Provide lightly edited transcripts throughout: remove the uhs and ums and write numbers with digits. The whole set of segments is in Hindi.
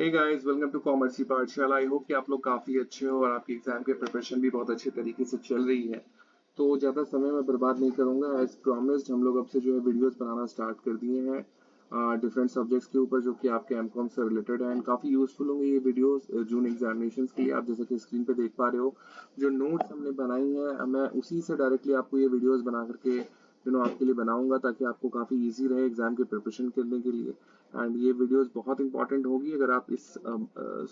हे गाइस, वेलकम टू कॉमर्सी पाठशाला। आई होप कि आप लोग काफी अच्छे हो और आपकी एग्जाम की प्रिपरेशन भी बहुत अच्छे तरीके से चल रही है। तो ज्यादा समय मैं बर्बाद नहीं करूंगा। एज प्रॉमिस्ड हम लोग अब से जो है वीडियोस बनाना स्टार्ट कर दिए हैं डिफरेंट सब्जेक्ट्स के ऊपर, जो कि आपके एमकॉम से रिलेटेड है एंड काफी यूजफुल होंगे ये वीडियोस जून एग्जामिनेशन के लिए। आप जैसे कि स्क्रीन पे देख पा रहे हो जो नोट्स हमने बनाई है, मैं उसी से डायरेक्टली आपको ये वीडियोस बना करके आपके लिए बनाऊंगा, ताकि आपको काफी इजी रहे एग्जाम की प्रिपरेशन करने के लिए। एंड ये वीडियोस बहुत इंपॉर्टेंट होगी अगर आप इस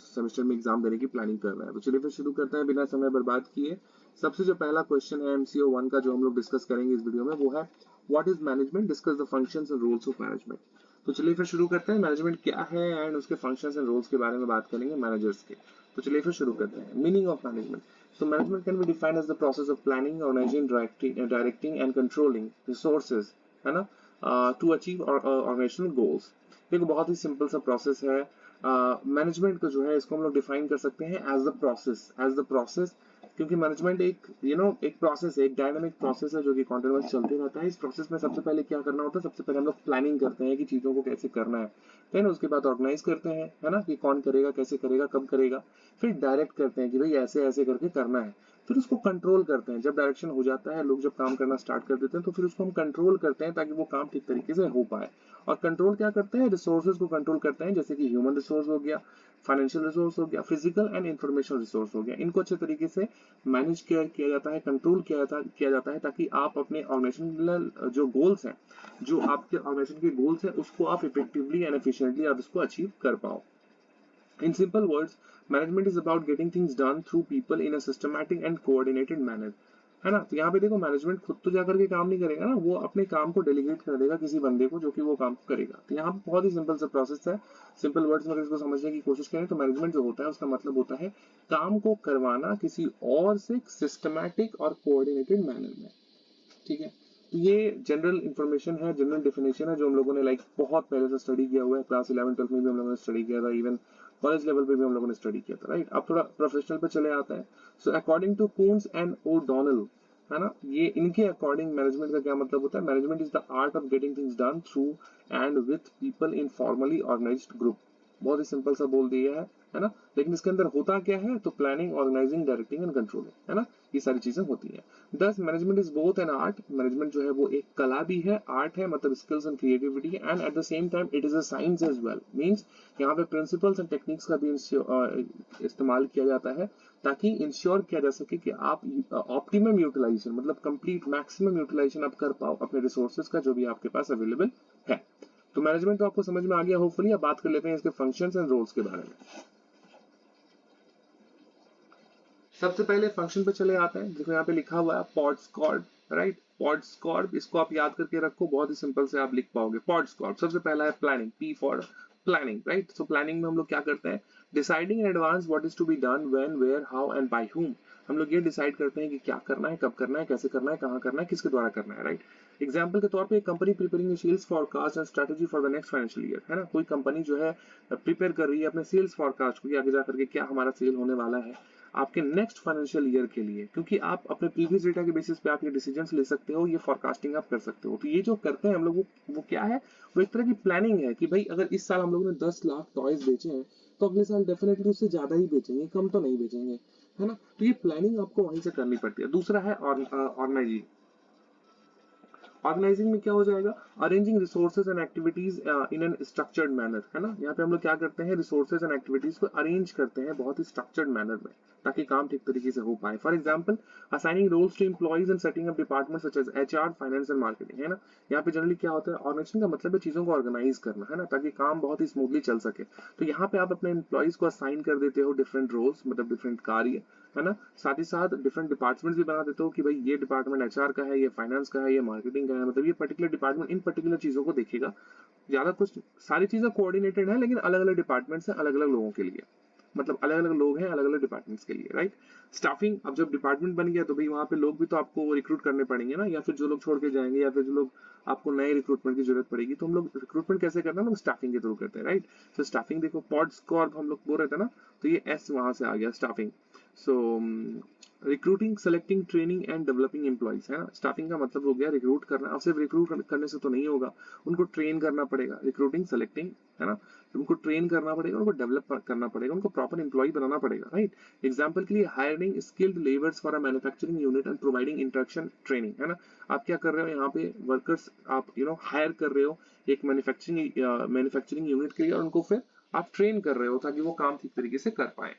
सेमेस्टर में एग्जाम देने की प्लानिंग कर रहे हैं। तो चलिए फिर शुरू करते हैं बिना समय बर्बाद किए। सबसे जो पहला क्वेश्चन है MCO 1 का जो हम लोग डिस्कस करेंगे इस वीडियो में, वो है what is management, discuss the functions and roles of management. तो चलिए फिर शुरू करते हैं। मैनेजमेंट क्या है एंड उसके फंक्शंस एंड रोल्स के बारे में बात करेंगे, मैनेजर्स के। तो चलिए फिर शुरू करते हैं। Meaning of management. So management can be defined as the process of planning, organizing, directing and controlling resources, है ना, to achieve organizational goals। देखो बहुत ही सिंपल सा प्रोसेस है। मैनेजमेंट को जो है इसको हम लोग डिफाइन कर सकते हैं एज द प्रोसेस, क्योंकि मैनेजमेंट एक प्रोसेस है, एक डायनामिक प्रोसेस है जो कि कॉन्टिन्यूअस चलते रहता है। इस प्रोसेस में सबसे पहले क्या करना होता है, सबसे पहले हम लोग प्लानिंग करते हैं कि चीजों को कैसे करना है, देन उसके बाद ऑर्गेनाइज करते हैं, है ना, कि कौन करेगा, कैसे करेगा, कब करेगा। फिर डायरेक्ट करते हैं कि भाई ऐसे ऐसे करके करना है। फिर उसको कंट्रोल करते हैं। जब डायरेक्शन हो जाता है, लोग जब काम करना स्टार्ट कर देते हैं, तो फिर उसको हम कंट्रोल करते हैं ताकि वो काम ठीक तरीके से हो पाए। और कंट्रोल क्या करते हैं, रिसोर्सेज को कंट्रोल करते हैं, जैसे कि ह्यूमन रिसोर्स हो गया, फाइनेंशियल रिसोर्स हो गया, फिजिकल एंड इंफॉर्मेशन रिसोर्स हो गया। इनको अच्छे तरीके से मैनेज किया जाता है, कंट्रोल किया जाता है, ताकि आप अपने ऑर्गेनाइजेशनल जो गोल्स हैं, जो आपके ऑर्गेनाइजेशन के गोल्स हैं, उसको आप इफेक्टिवली एंड एफिशिएंटली आप इसको अचीव कर पाओ। In simple words, management is about getting things done through people in a systematic and coordinated manner, है ना। तो यहाँ पे देखो मैनेजमेंट खुद तो जाकर के काम नहीं करेगा ना, वो अपने काम को डेलीगेट कर देगा किसी बंदे को जो कि वो काम करेगा। तो यहाँ पे बहुत ही सिंपल सा प्रोसेस है। सिंपल वर्ड्स में अगर इसको समझने की कोशिश करें तो मैनेजमेंट जो होता है उसका मतलब होता है काम को करवाना किसी और से सिस्टमैटिक और कोऑर्डिनेटेड मैनर में। ठीक है, तो ये जनरल इंफॉर्मेशन है, जनरल डेफिनेशन है, जो हम लोगों ने बहुत पहले से स्टडी किया हुआ है। क्लास 11-12 में भी हम लोगों ने स्टडी किया था, इवन कॉलेज लेवल पे भी हम लोगों ने स्टडी किया था, राइट। अब थोड़ा प्रोफेशनल पे चले आते हैं। So according to Koontz and O'Donnell, है ना, ये इनके अकॉर्डिंग मैनेजमेंट का क्या मतलब होता है। Management is the art of getting things done through and with people in formally organised group. बहुत ही सिंपल सा बोल दिया है ना। लेकिन इसके अंदर होता क्या है, तो planning, organising, directing and controlling, है ना, ये सारी चीजें होती हैं। Thus management is both an art. Management जो है वो एक कला भी है, आर्ट है, मतलब स्किल्स एंड क्रिएटिविटी है, and at the same time it is a science as well. Means यहाँ पे प्रिंसिपल्स एंड टेक्निक्स का भी इस्तेमाल किया जाता है, ताकि इंश्योर किया जा सके कि आप ऑप्टिमम यूटिलाइजेशन, मतलब कंप्लीट मैक्सिमम यूटिलाइजेशन आप कर पाओ अपने रिसोर्सेज का जो भी आपके पास अवेलेबल है। तो मैनेजमेंट तो आपको समझ में आ गया होपफुली। अब बात कर लेते हैं इसके फंक्शंस एंड रोल्स के बारे में। सबसे पहले फंक्शन पे चले आते हैं। देखो यहाँ पे लिखा हुआ है पॉडस्कॉर्ड, राइट। पॉडस्कॉर्ड, इसको आप याद करके रखो, बहुत ही सिंपल से आप लिख पाओगे। पॉडस्कॉर्ड सबसे पहला है planning, P for planning, right. So planning में हम लोग क्या करते हैं, deciding in advance what is to be done when, where, how and by whom. हम लोग ये डिसाइड करते हैं कि क्या करना है, कब करना है, कैसे करना है, कहाँ करना है, किसके द्वारा करना है, राइट। एग्जाम्पल के तौर पे company preparing sales forecast and strategy for the next financial year, है ना। कोई कंपनी जो है प्रिपेयर कर रही है अपने सेल्स फॉरकास्ट को, आगे जाकर के क्या हमारा सेल होने वाला है आपके नेक्स्ट फाइनेंशियल ईयर के लिए, क्योंकि आप अपने प्रीवियस डेटा के बेसिस पे आप ये डिसीजंस ले सकते हो, ये फोरकास्टिंग आप कर सकते हो। तो ये जो करते हैं हम लोग, वो क्या है, वो एक तरह की प्लानिंग है कि भाई अगर इस साल हम लोगों ने 10 लाख टॉयज बेचे हैं, तो अगले साल डेफिनेटली उससे ज्यादा ही बेचेंगे, कम तो नहीं बेचेंगे, है ना। तो ये प्लानिंग आपको वहीं से करनी पड़ती है। दूसरा है ऑर्गेनाइजिंग। ऑर्गेनाइजिंग में क्या हो जाएगा, arranging resources and activities in an structured manner, है ना। यहाँ पे हम लोग क्या करते हैं, रिसोर्सेज एंड एक्टिविटीज को अरेंज करते हैं बहुत ही स्ट्रक्चर्ड मैनर में, ताकि काम ठीक तरीके से हो पाए। For example assigning roles to employees and setting up department such as HR, finance and marketing, है ना। यहाँ पे जनरली क्या होता है, ऑर्गेनाइजेशन का मतलब है चीजों को ऑर्गेनाइज करना, है ना, ताकि काम बहुत ही स्मूथली चल सके। तो यहाँ पे आप अपने एम्प्लॉइज को असाइन कर देते हो डिफरेंट रोल्स, मतलब डिफरेंट कार्य, है ना। साथ ही साथ डिफरेंट डिपार्टमेंट्स भी बना देते हो कि भाई ये डिपार्टमेंट HR का है, ये फाइनेंस का है, ये मार्केटिंग का है, मतलब ये पर्टिकुलर डिपार्टमेंट इन पर्टिकुलर चीजों को देखेगा। ज्यादा कुछ सारी चीजें कोऑर्डिनेटेड है, लेकिन अलग अलग डिपार्टमेंट्स हैं अलग अलग लोगों के लिए, मतलब अलग अलग लोग हैं अलग अलग डिपार्टमेंट्स के लिए, राइट। स्टाफिंग, अब जब डिपार्टमेंट बन गया तो भाई वहां पे लोग भी तो आपको रिक्रूट करने पड़ेंगे ना, या फिर जो लोग छोड़ के जाएंगे, या फिर जो लोग आपको नए रिक्रूटमेंट की जरूरत पड़ेगी, तो हम लोग रिक्रूटमेंट कैसे करना है, लोग स्टाफिंग के थ्रू करते हैं, राइट। तो स्टाफिंग देखो, पॉड्स कॉर्प हम लोग बोल रहे थे ना, तो ये S वहां से आ गया, staffing. So recruiting, selecting, training and developing employees, है ना। स्टाफिंग का मतलब हो गया रिक्रूट करना। अब सिर्फ रिक्रूट करने से तो नहीं होगा, उनको ट्रेन करना पड़ेगा। रिक्रूटिंग, सेलेक्टिंग, है ना, उनको ट्रेन करना पड़ेगा, उनको डेवलप करना पड़ेगा, उनको प्रॉपर एम्प्लॉय बनाना पड़ेगा, राइट। एग्जाम्पल के लिए hiring skilled labours for a manufacturing unit and providing instruction training, है ना। आप क्या कर रहे हो यहाँ पे, वर्कर्स आप हायर कर रहे हो एक मैन्युफैक्चरिंग यूनिट के लिए, और उनको फिर आप ट्रेन कर रहे हो ताकि वो काम ठीक तरीके से कर पाए।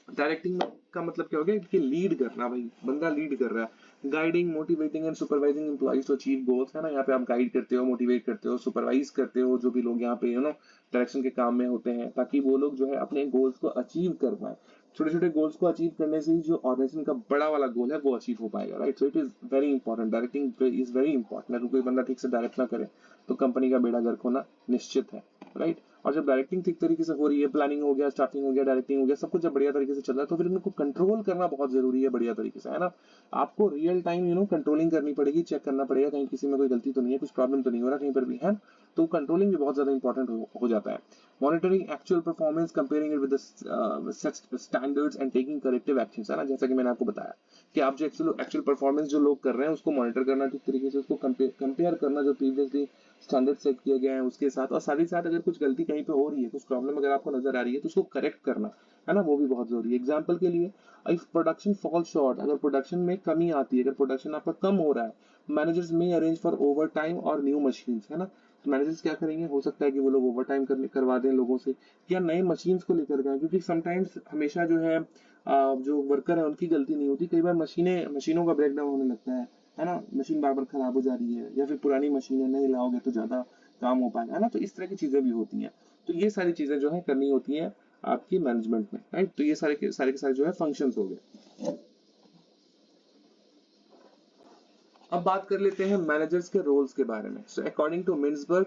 डायरेक्टिंग का मतलब क्या हो गया कि लीड करना, भाई बंदा लीड कर रहा है। Guiding, motivating and supervising employees to achieve goals, है ना। यहाँ पे आप गाइड करते हो, मोटिवेट करते हो, सुपरवाइज करते हो जो भी लोग यहाँ पे डायरेक्शन के काम में होते हैं, ताकि वो लोग जो है अपने गोल्स को अचीव कर पाए। छोटे छोटे गोल्स को अचीव करने से ही जो ऑर्गेनाइजेशन का बड़ा वाला गोल है वो अचीव हो पाएगा, right. So it is very important, directing is very important. अगर कोई बंदा ठीक से डायरेक्ट ना करे तो कंपनी का बेड़ा गर्क होना निश्चित है, राइट। और जब डायरेक्टिंग ठीक तरीके से हो रही है, प्लानिंग हो गया, स्टाफिंग हो गया, डायरेक्टिंग हो गया, सब कुछ जब बढ़िया तरीके से चल रहा है, तो फिर इनको कंट्रोल करना बहुत जरूरी है बढ़िया तरीके से, है ना। आपको रियल टाइम कंट्रोलिंग करनी पड़ेगी, चेक करना पड़ेगा कहीं किसी में कोई गलती तो नहीं है, कुछ प्रॉब्लम तो नहीं हो रहा कहीं पर भी, है। तो कंट्रोलिंग भी बहुत ज्यादा इंपॉर्टेंट हो जाता है। Monitoring actual performance, comparing it with standards and taking corrective actions, है ना। जैसा कि मैंने आपको बताया कि आप जो एक्चुअल परफॉर्मेंस जो लोग कर रहे हैं उसको मॉनिटर करना ठीक तरीके से, उसको कंपेयर करना जो प्रीवियसली स्टैंडर्ड सेट किए गए हैं उसके साथ, और साथ ही साथ अगर कुछ गलती कहीं पे हो रही है, कुछ प्रॉब्लम अगर आपको नजर आ रही है तो उसको करेक्ट करना, है ना, वो भी बहुत जरूरी है। एग्जाम्पल के लिए, इफ प्रोडक्शन फॉल शॉर्ट, अगर प्रोडक्शन में कमी आती है, अगर प्रोडक्शन आपका कम हो रहा है, मैनेजर्स में अरेंज फॉर ओवर टाइम और न्यू मशीन, है ना। तो मैनेजर्स क्या करेंगे, हो सकता है कि वो लोग ओवर टाइम करवा दें लोगों से, या नए मशीन्स को लेकर गए, क्योंकि समटाइम्स हमेशा जो है जो वर्कर है उनकी गलती नहीं होती, कई बार मशीनों का ब्रेकडाउन होने लगता है ना। मशीन बार बार खराब हो जा रही है, या फिर पुरानी मशीनें नहीं लाओगे तो ज्यादा काम हो पाएगा, है ना। तो इस तरह की चीजें भी होती हैं। तो ये सारी चीजें जो है करनी होती हैं आपकी मैनेजमेंट में, राइट। तो ये सारे के सारे जो है फंक्शंस हो गए। अब बात कर लेते हैं मैनेजर्स के रोल्स के बारे में। So according to Mintzberg,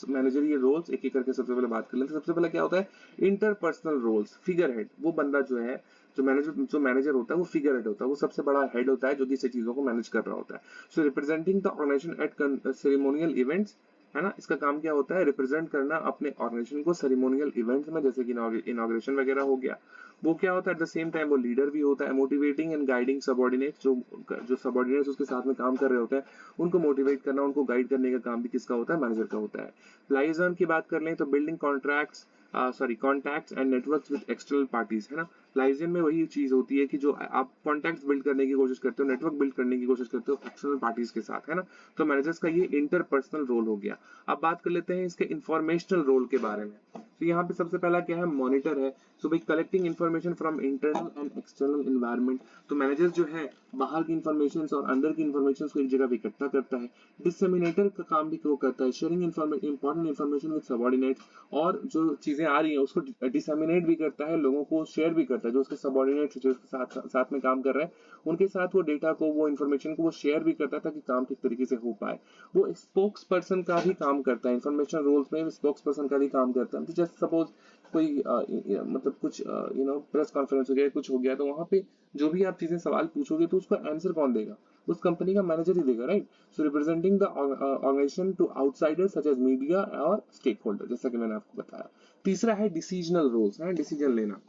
manager ये रोल्स एक एक करके सबसे पहले बात कर लेते हैं। सबसे पहले क्या होता है, इंटरपर्सनल रोल्स। फिगर हेड, वो बंदा जो है, जो मैनेजर होता है वो फिगर हेड होता है, वो सबसे बड़ा हेड होता है जो कि चीजों को मैनेज कर रहा होता है। So representing the organisation at ceremonial events, है ना। इसका काम क्या होता है, रिप्रेजेंट करना अपने ऑर्गेनाइजेशन को सेरेमोनियल इवेंट्स में, जैसे कि इनॉग्रेशन वगैरह हो गया। वो क्या होता है, एट द सेम टाइम वो लीडर भी होता है। मोटिवेटिंग एंड गाइडिंग सबॉर्डिनेट्स, जो सबॉर्डिनेट्स उसके साथ में काम कर रहे होते हैं उनको मोटिवेट करना, उनको गाइड करने का काम भी किसका होता है, मैनेजर का होता है। लाइजन की बात कर लें तो building contacts and networks with external parties, है ना। लाइजन में वही चीज होती है कि जो आप कॉन्टैक्ट्स बिल्ड करने की कोशिश करते हो, नेटवर्क बिल्ड करने की कोशिश करते हो एक्सटर्नल पार्टीज के साथ, है ना। तो मैनेजर्स का ये इंटरपर्सनल रोल हो गया। अब बात कर लेते हैं इसके इंफॉर्मेशनल रोल के बारे में। तो यहाँ पे सबसे पहला क्या है, मॉनिटर है। सो भाई collecting information from internal and external environment. तो मैनेजर जो है बाहर की इन्फॉर्मेशन और अंदर की इन्फॉर्मेशन को एक जगह पे इकट्ठा करता है। डिसमिनेटर का काम भी वो करता है, sharing important information with subordinate, और जो चीजें आ रही है उसको डिसमिनेट भी करता है, लोगों को शेयर भी करता है, जो उसके सबॉर्डिनेट जो उसके साथ में काम कर रहे हैं उनके साथ वो डेटा को, वो इन्फॉर्मेशन को वो शेयर भी करता है ताकि काम ठीक तरीके से हो पाए। वो स्पोक्स पर्सन का भी काम करता है, इंफॉर्मेशन रोल्स में स्पोक्स पर्सन का भी काम करता है। तो जैसे सपोज कोई मतलब कुछ प्रेस कॉन्फ्रेंस हो गया, कुछ हो गया, तो वहां पे जो भी आप चीजें सवाल पूछोगे तो उसका आंसर कौन देगा, उस कंपनी का मैनेजर ही देगा, right. So representing the organisation to outsider such as media और स्टेक होल्डर, जैसा कि मैंने आपको बताया। तीसरा है डिसीजनल रोल्स, है डिसीजन लेना।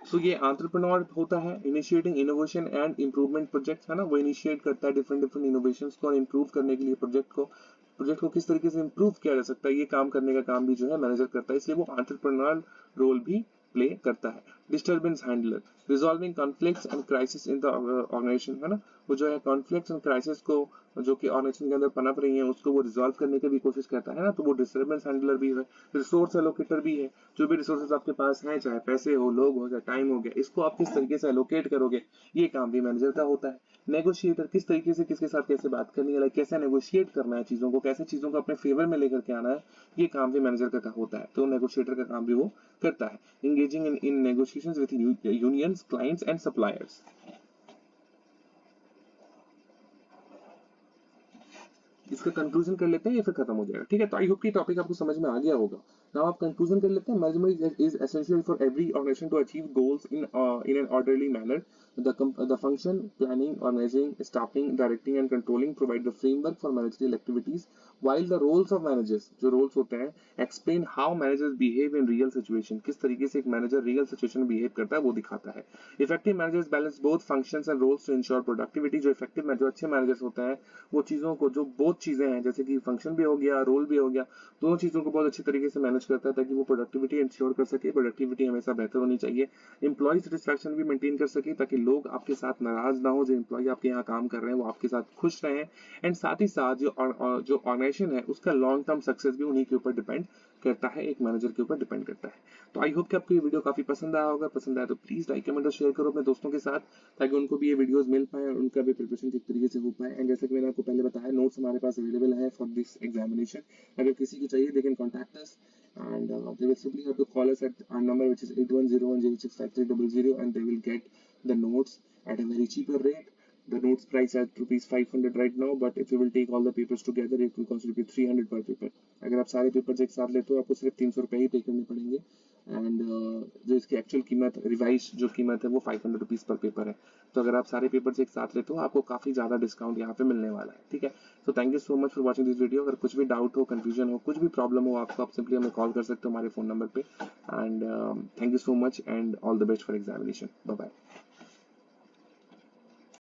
सो ये एंटरप्रेन्योर होता है, initiating innovation and improvement projects, है ना। वो इनिशिएट करता है डिफरेंट डिफरेंट इनोवेशंस को इंप्रूव करने के लिए, प्रोजेक्ट को किस तरीके से इंप्रूव किया जा सकता है, ये काम करने का काम भी जो है मैनेजर करता है, इसलिए वो एंटरप्रेन्योर रोल भी प्ले करता है। Disturbance handler, resolving conflicts and crisis in the organisation, है ना। वो जो है कॉन्फ्लिक्ट्स एंड क्राइसिस को जो कि ऑर्गेनाइजेशन के अंदर पनप रही है उसको वो रिजॉल्व करने की भी कोशिश करता है ना। तो वो डिस्टर्बेंस हैंडलर भी है। रिसोर्स एलोकेटर भी है, जो भी रिसोर्सेज आपके पास हैं, चाहे पैसे हो, लोग हो, चाहे टाइम हो गया, इसको आप किस तरीके से एलोकेट करोगे, ये काम भी मैनेजर का होता है। नेगोशिएटर, किस तरीके से किसके साथ कैसे बात करनी है, कैसे नेगोशिएट करना है चीजों को, कैसे चीजों को अपने फेवर में लेकर के आना है, ये काम भी मैनेजर का होता है। तो नेगोशिएटर का काम भी वो करता है। Engaging in negotiations with unions, clients and suppliers. इसका कंक्लूजन कर लेते हैं या फिर खत्म हो जाएगा, ठीक है। तो आई होप कि टॉपिक आपको समझ में आ गया होगा। नाउ आप कंक्लूजन कर लेते हैं। Management is essential for every organisation to achieve goals in an orderly manner. The function planning, organizing, staffing, directing and controlling provide the framework for managerial activities. while the roles of managers, जो roles होते हैं, explain how managers behave in real situation, किस तरीके से एक manager real situation में behave करता है वो दिखाता है. Effective managers balance both functions and roles to ensure productivity. जो effective जो अच्छे managers होते हैं वो चीज़ों को, जो both चीज़ें हैं जैसे कि function भी हो गया, role भी हो गया, दोनों चीज़ों को बहुत अच्छे तरीके से मैनेज करता है ताकि वो प्रोडक्टिविटी इंश्योर कर सके. प्रोडक्टिविटी हमेशा बेहतर होनी चाहिए. एम्प्लॉय सेटिस्फैक्शन भी मेंटेन कर सके ताकि लोग आपके साथ नाराज ना हो. जो एम्प्लॉय आपके यहाँ काम कर रहे हैं वो आपके साथ खुश रहें. एंड साथ ही साथ जो ऑर्गेनाइजेशन है उसका लॉन्ग टर्म सक्सेस भी उन्हीं के ऊपर डिपेंड करता है, एक मैनेजर के ऊपर डिपेंड करता है. तो आई होप कि आपको ये वीडियो काफी पसंद आया होगा. पसंद आया तो प्लीज लाइक कमेंट और शेयर करो अपने दोस्तों के साथ ताकि उनको भी ये वीडियोस मिल पाए और उनका भी प्रिपरेशन ठीक तरीके से हो पाए. एंड जैसे कि मैंने आपको पहले बताया, नोट्स हमारे पास अवेलेबल है फॉर दिस एग्जामिनेशन. अगर किसी को चाहिए they can contact us and they will simply have to call us at our number, which is 8101065300, and they will get the notes at a very cheaper rate. The notes price at rupees 500 right now, but if you will take all the papers together, it will cost rupees 300 per paper. अगर आप सारे पेपर्स एक साथ लेते हो आपको सिर्फ 300 रुपये ही पे करने पड़ेंगे. एंड जो इसकी एक्चुअल कीमत, रिवाइज जो कीमत है वो 500 रुपीज़ पर पेपर है. तो अगर आप सारे पेपर्स एक साथ लेते हो आपको काफ़ी ज़्यादा डिस्काउंट यहाँ पे मिलने वाला है. ठीक है. तो thank you so much for watching this video. अगर कुछ भी डाउट हो, कंफ्यूजन हो, कुछ भी प्रॉब्लम हो आपको, आप सिंपली हमें कॉल कर सकते हो हमारे फ़ोन नंबर पे. And thank you so much and all the best for examination. Bye bye.